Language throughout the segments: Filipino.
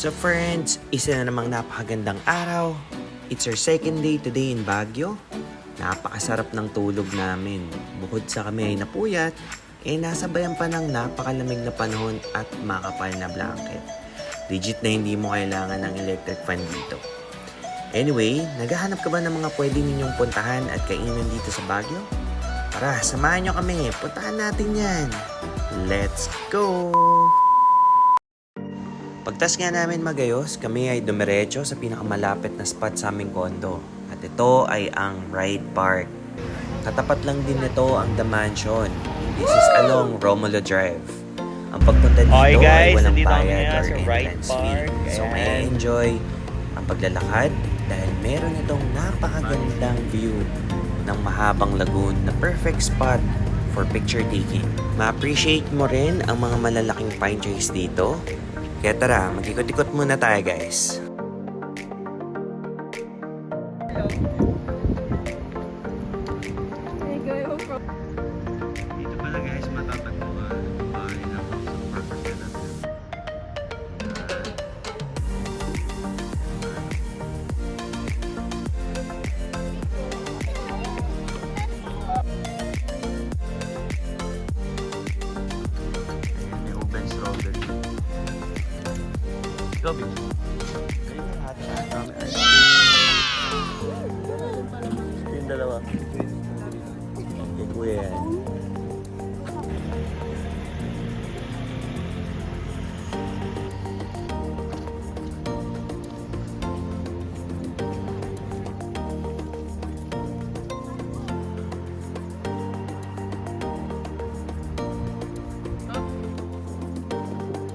So friends, isa na namang napakagandang araw. It's our second day today in Baguio. Napakasarap ng tulog namin. Bukod sa kami ay napuyat, nasabayan pa ng napakalamig na panahon at makapal na blanket. Legit na hindi mo kailangan ng electric fan dito. Anyway, naghahanap ka ba ng mga pwede ninyong puntahan at kainan dito sa Baguio? Tara, samahan nyo kami. Puntahan natin yan. Let's go! Pagtas nga namin magayos, kami ay dumiretso sa pinakamalapit na spot sa aming kondo. At ito ay ang Ride Park. Katapat lang din nito ang The Mansion. This is along Romulo Drive. Ang pagpunta dito Okay guys, ay walang nandito kami bayad nga or sa Ride entrance fee. Park. So Ayan. may enjoy ang paglalakad dahil meron itong napakagandang view ng mahabang lagoon na perfect spot for picture taking. Ma-appreciate mo rin ang mga malalaking pine trees dito. Kaya tara, mag-ikot-ikot muna tayo guys. Dito pala guys, matatagpuan ang bahay ng House of Representatives. May open strawberry. Go, bitch. Ayun yung hot shot. Yung dalawa. Kay kuya yan.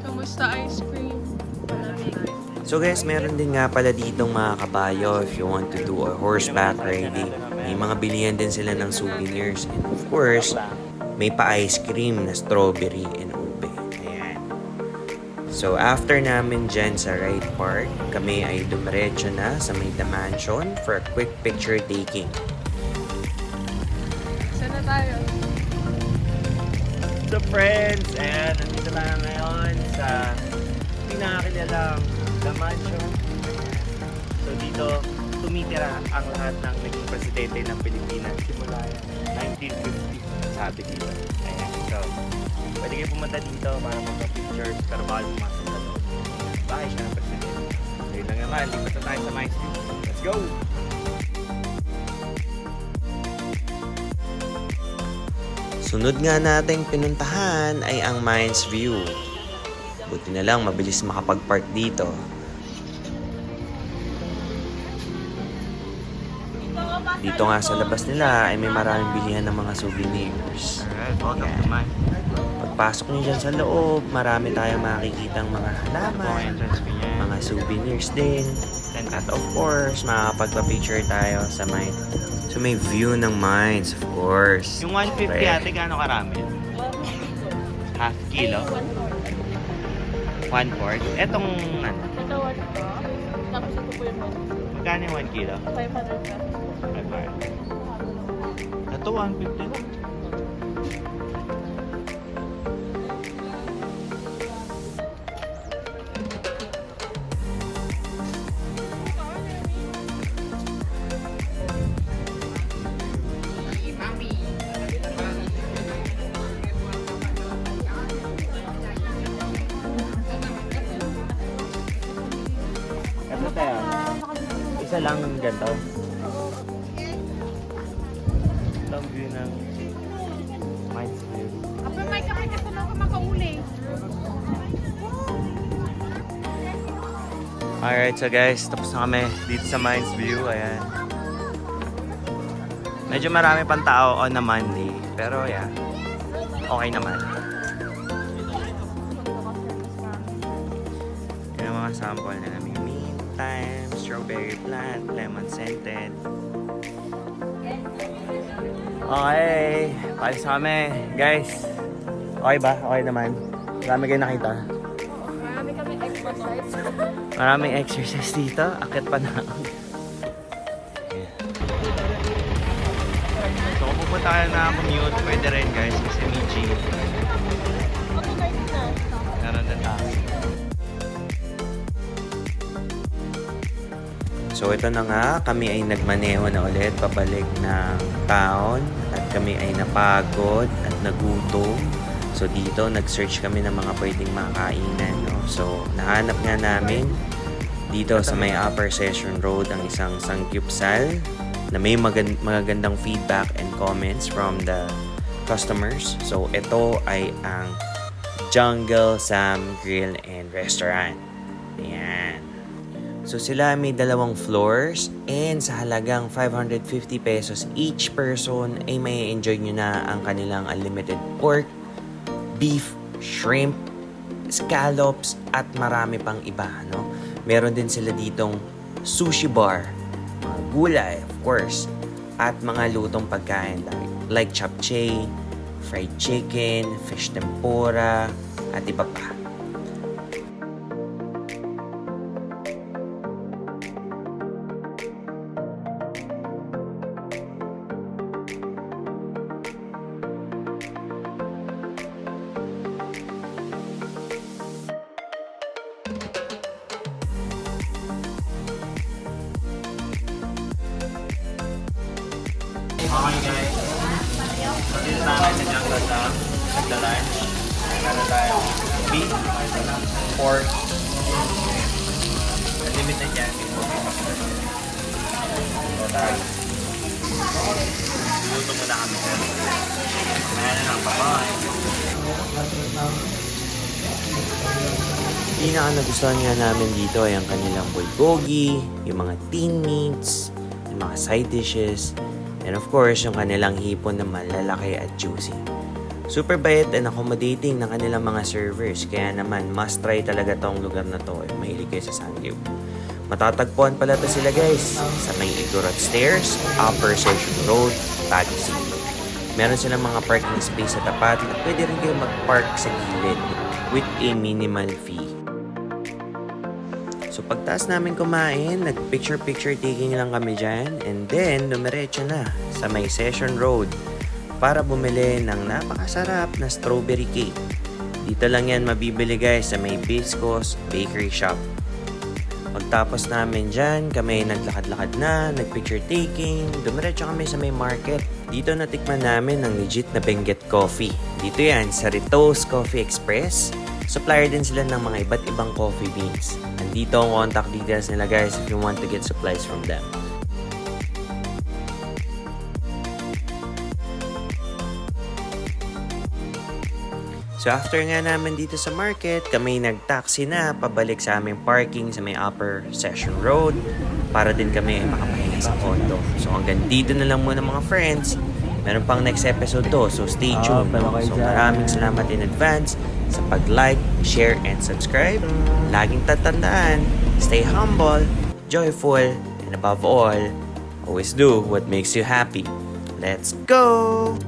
Kamusta ice cream? So guys, meron din nga pala ditong mga kabayo if you want to do a horseback riding. May mga bilihan din sila ng souvenirs. And of course, may pa-ice cream na strawberry and ube. Ayan. So after namin dyan sa Ride Park, kami ay dumiretso na sa may The Mansion for a quick picture taking. Saan na tayo? So friends, ayan, nandito lang ngayon sa pinakakilalang The Mansion. So dito, tumitira ang lahat ng naging presidente ng Pilipinas simula 1950, sabi dito. Ayan, so pwede kayo pumunta dito para magpa-pictures pero bawal pumasok sa loob. Bahay siya ng presidente. So yun lang naman, lipat na tayo sa Mines View. Let's go! Sunod nga nating pinuntahan ay ang Mines View. Buti na lang mabilis makapag-park dito. Dito nga sa labas nila ay may maraming bilihan ng mga souvenirs. Alright, welcome to Mines. Pagpasok nyo dyan sa loob, marami tayong makikitang mga halaman, Entrance ko niya. mga souvenirs din. At of course, makakapagpa-picture tayo sa Mines. So may view ng Mines, of course. Yung 150 Siyempre. ate, gaano karami? Half kilo? 1/4? Etong ano? Ito, one po. Tapos ito po yung Magkano yung 1 kilo? 500 pesos. 500. Ito 150 lang. Ito tayo. Isa lang ganito. Ito ang view ng Mines View. Apa may kapit ako na makauli. Alright, so guys, tapos na kami dito sa Mines View. Ayan. Medyo marami pang tao on a Monday. Pero yeah, okay naman. Yan ang mga sample na namin. Mint, thyme, strawberry plant, lemon scented. Okay, palis kami. Guys, okay ba? Okay naman. Marami kayo nakita. Marami kami exercise. Maraming exercise dito. Akit pa na. So kung pupunta kayo na commute, pwede rin guys. Kasi may gym. Meron na tayo. So ito na nga, kami ay nagmaneho na ulit pabalik ng town at kami ay napagod at nagutom. So dito nag-search kami ng mga pwedeng makainan. No? So nahanap nga namin dito sa may Upper Session Road ang isang sangyupsal na may magagandang feedback and comments from the customers. So ito ay ang Jungle Sam Grill and Restaurant. Ayan. So sila may 2 floors and sa halagang 550 pesos each person ay may enjoy nyo na ang kanilang unlimited pork, beef, shrimp, scallops at marami pang iba. No? Meron din sila ditong sushi bar, mga gulay of course, at mga lutong pagkain like japchae, fried chicken, fish tempura, at iba pa. Okay guys, so dito namin sa Jungle Sam, nagda-lunch. Meron tayong beef, pork, unlimited yan, before we must serve. So tayo. Luto muna kami sir. Mamaya na lang, bye-bye. Pinaka nagustuhan nga namin dito ay ang kanilang bulgogi, yung mga tin meats, yung mga side dishes, and of course, yung kanilang hipon na malalaki at juicy. Super bait and accommodating ng kanilang mga servers, kaya naman must try talaga tong lugar na to if mahilig kayo sa Sangyup. Matatagpuan pala to sila guys sa may Igorot Stairs, Upper Session Road, Baguio City. Meron silang mga parking space sa tapat at pwede rin kayo mag-park sa gilid with a minimal fee. So pagtaas namin kumain, nag-picture taking lang kami dyan, and then dumiretso na sa may Session Road para bumili ng napakasarap na strawberry cake. Dito lang yan mabibili guys sa may Biscos Bakery Shop. Pagtapos namin dyan, kami naglakad-lakad na, nag-picture taking, dumiretso kami sa may market. Dito natikman namin ang legit na Benguet Coffee. Dito yan sa Ritos Coffee Express. Supplier din sila ng mga iba't ibang coffee beans. Nandito ang contact details nila guys if you want to get supplies from them. So after nga namin dito sa market, kami nag-taxi na pabalik sa aming parking sa may Upper Session Road para din kami makapahinga sa condo. So hanggang dito na lang muna mga friends. Meron pang next episode to, so stay tuned. So maraming salamat in advance sa pag-like, share, and subscribe. Laging tatandaan, stay humble, joyful, and above all, always do what makes you happy. Let's go!